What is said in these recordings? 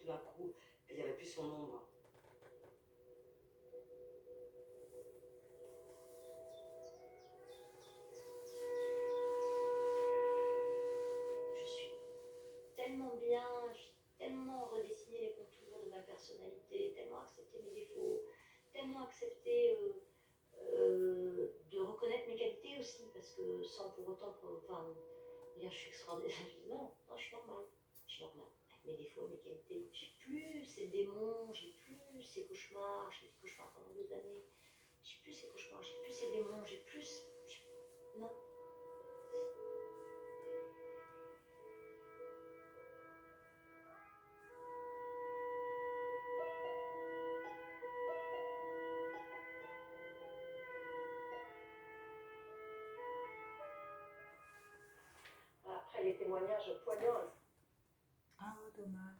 d'un coup, il n'y avait plus son ombre. Je suis tellement bien, j'ai tellement redessiné les contours de ma personnalité, tellement accepté mes défauts, tellement accepté de reconnaître mes qualités aussi, parce que sans pour autant, enfin, dire je suis extraordinaire, non, non, je suis normale, je suis normale, avec mes défauts, mes qualités. J'ai plus ces démons, j'ai plus ces cauchemars, j'ai des cauchemars pendant des années, j'ai plus ces cauchemars, j'ai plus ces démons, j'ai plus, non. Après les témoignages poignants. Ah, dommage.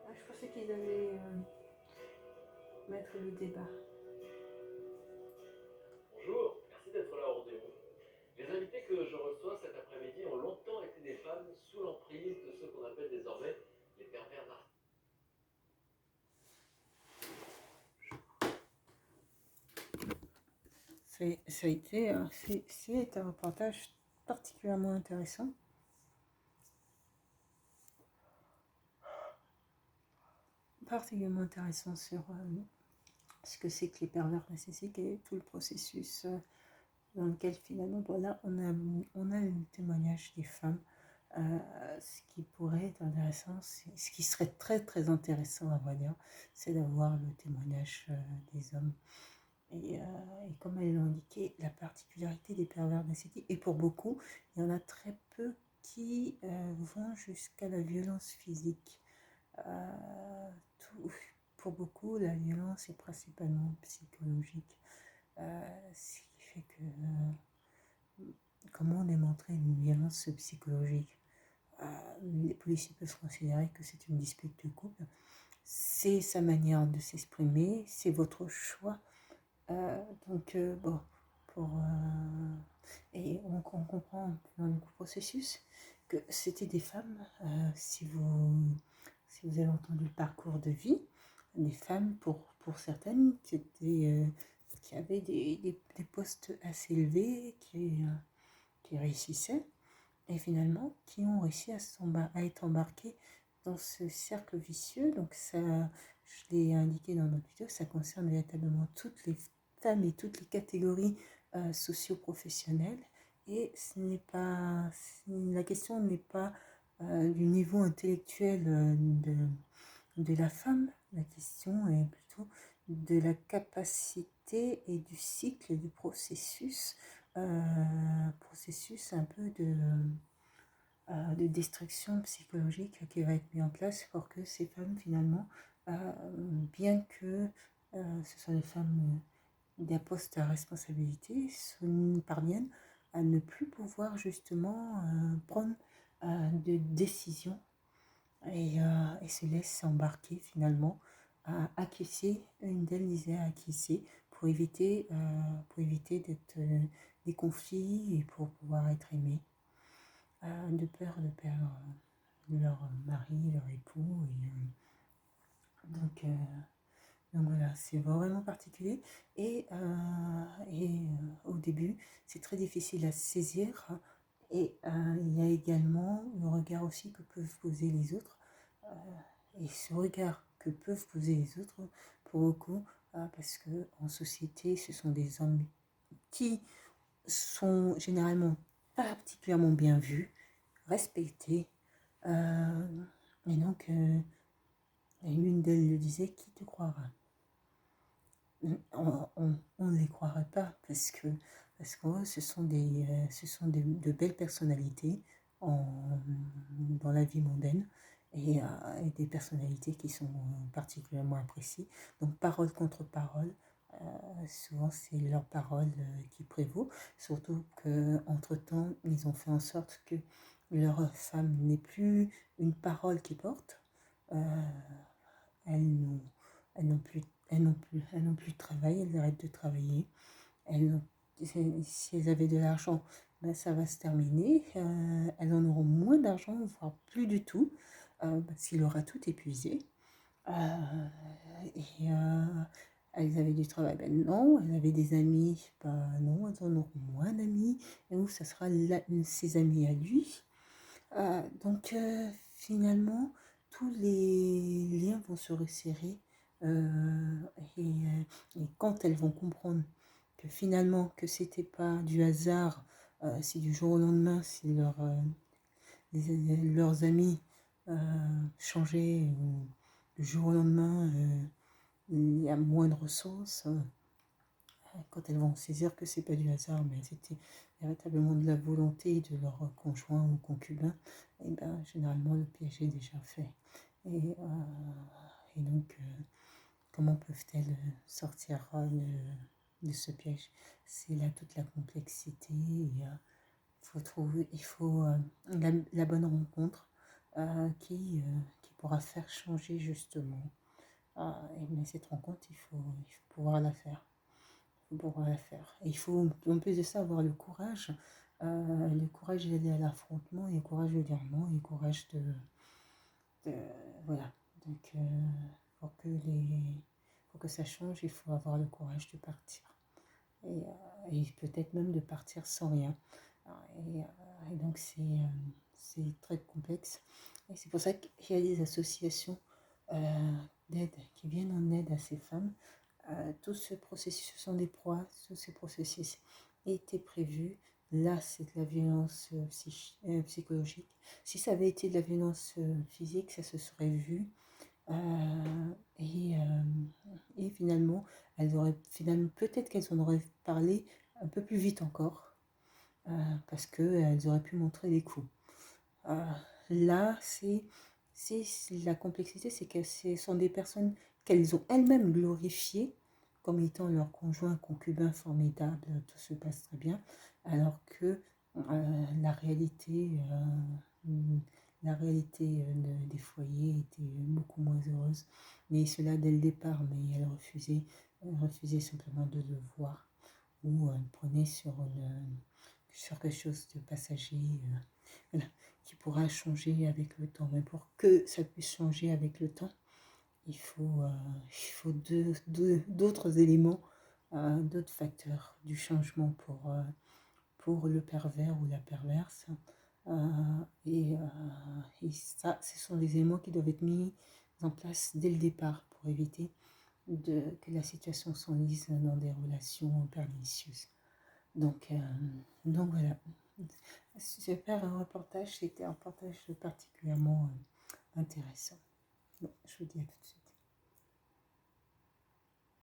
Je pensais qu'ils allaient mettre le débat. Bonjour, merci d'être là au rendez-vous. Les invités que je reçois cet après-midi ont longtemps été des femmes sous l'emprise de ceux qu'on appelle désormais les pervers narcissiques. Ça a été, c'est un reportage particulièrement intéressant. Particulièrement intéressant sur ce que c'est que les pervers narcissiques et tout le processus dans lequel finalement, voilà, on a le témoignage des femmes. Ce qui pourrait être intéressant, ce qui serait très très intéressant à vrai dire, c'est d'avoir le témoignage des hommes. Et comme elle l'a indiqué, la particularité des pervers narcissiques, et pour beaucoup, il y en a très peu qui vont jusqu'à la violence physique. Pour beaucoup, la violence est principalement psychologique. Ce qui fait que comment démontrer une violence psychologique? Les policiers peuvent considérer que c'est une dispute de couple. C'est sa manière de s'exprimer, c'est votre choix. Bon, et on comprend dans le processus que c'était des femmes, si vous avez entendu le parcours de vie, des femmes pour certaines qui avaient des postes assez élevés, qui réussissaient, et finalement qui ont réussi à être embarquées dans ce cercle vicieux. Donc ça, je l'ai indiqué dans notre vidéo, ça concerne véritablement toutes les femmes et toutes les catégories socio-professionnelles. Et la question n'est pas du niveau intellectuel de la femme, la question est plutôt de la capacité et du cycle du processus un peu de destruction psychologique qui va être mis en place pour que ces femmes finalement, bien que ce soit des femmes des postes à responsabilité, parviennent à ne plus pouvoir justement prendre de décisions et se laissent embarquer finalement à acquiescer, indemniser, à acquiescer pour éviter d'être des conflits et pour pouvoir être aimés, de peur de perdre leur mari, leur époux. Donc voilà, c'est vraiment particulier. Au début, c'est très difficile à saisir. Et il y a également le regard aussi que peuvent poser les autres. Et ce regard que peuvent poser les autres, pour beaucoup, parce qu'en société, ce sont des hommes qui sont généralement pas particulièrement bien vus, respectés. Et donc, l'une d'elles le disait, qui te croira? On ne les croirait pas parce que ce sont de belles personnalités dans la vie mondaine et des personnalités qui sont particulièrement appréciées. Donc parole contre parole, souvent c'est leur parole qui prévaut, surtout qu'entre-temps ils ont fait en sorte que leur femme n'ait plus une parole qui porte. Elles n'ont plus de travail, elles arrêtent de travailler. Si elles avaient de l'argent, ben, ça va se terminer. Elles en auront moins d'argent, voire plus du tout, parce qu'il aura tout épuisé. Et elles avaient du travail, ben non. Elles avaient des amis, ben non, elles en auront moins d'amis. Et où ça sera ses amis à lui. Donc finalement, tous les liens vont se resserrer. euh, et, et quand elles vont comprendre que finalement, que c'était pas du hasard, si du jour au lendemain, si leurs amis changeaient, ou du jour au lendemain, il y a moins de ressources, quand elles vont saisir que c'est pas du hasard, mais c'était véritablement de la volonté de leur conjoint ou concubin, et ben généralement le piège est déjà fait. Et donc, comment peuvent-elles sortir de ce piège? C'est là toute la complexité. Il faut la bonne rencontre qui pourra faire changer justement. Mais cette rencontre, il faut pouvoir la faire. Et il faut, en plus de ça, avoir le courage d'aller à l'affrontement, et le courage de dire non, et le courage de voilà. Donc, pour que ça change, il faut avoir le courage de partir. Et peut-être même de partir sans rien. Et donc, c'est très complexe. Et c'est pour ça qu'il y a des associations d'aide qui viennent en aide à ces femmes. Tout ce processus, ce sont des proies, tous ces processus étaient prévus. Là, c'est de la violence psychologique. Si ça avait été de la violence physique, ça se serait vu. Euh, et, finalement, peut-être qu'elles en auraient parlé un peu plus vite encore, parce qu'elles auraient pu montrer les coups. Là, la complexité, c'est que ce sont des personnes qu'elles ont elles-mêmes glorifiées comme étant leur conjoint, concubin formidable, tout se passe très bien, alors que la réalité, des foyers était beaucoup moins heureuse. Mais cela dès le départ, mais elle refusait simplement de le voir, ou prenait sur quelque chose de passager. Voilà, qui pourra changer avec le temps. Mais pour que ça puisse changer avec le temps, il faut d'autres éléments, d'autres facteurs du changement pour le pervers ou la perverse. Et ça, ce sont des éléments qui doivent être mis en place dès le départ pour éviter que la situation s'enlise dans des relations pernicieuses. Donc voilà. Super un reportage, c'était un reportage particulièrement intéressant. Bon, je vous dis à tout de suite.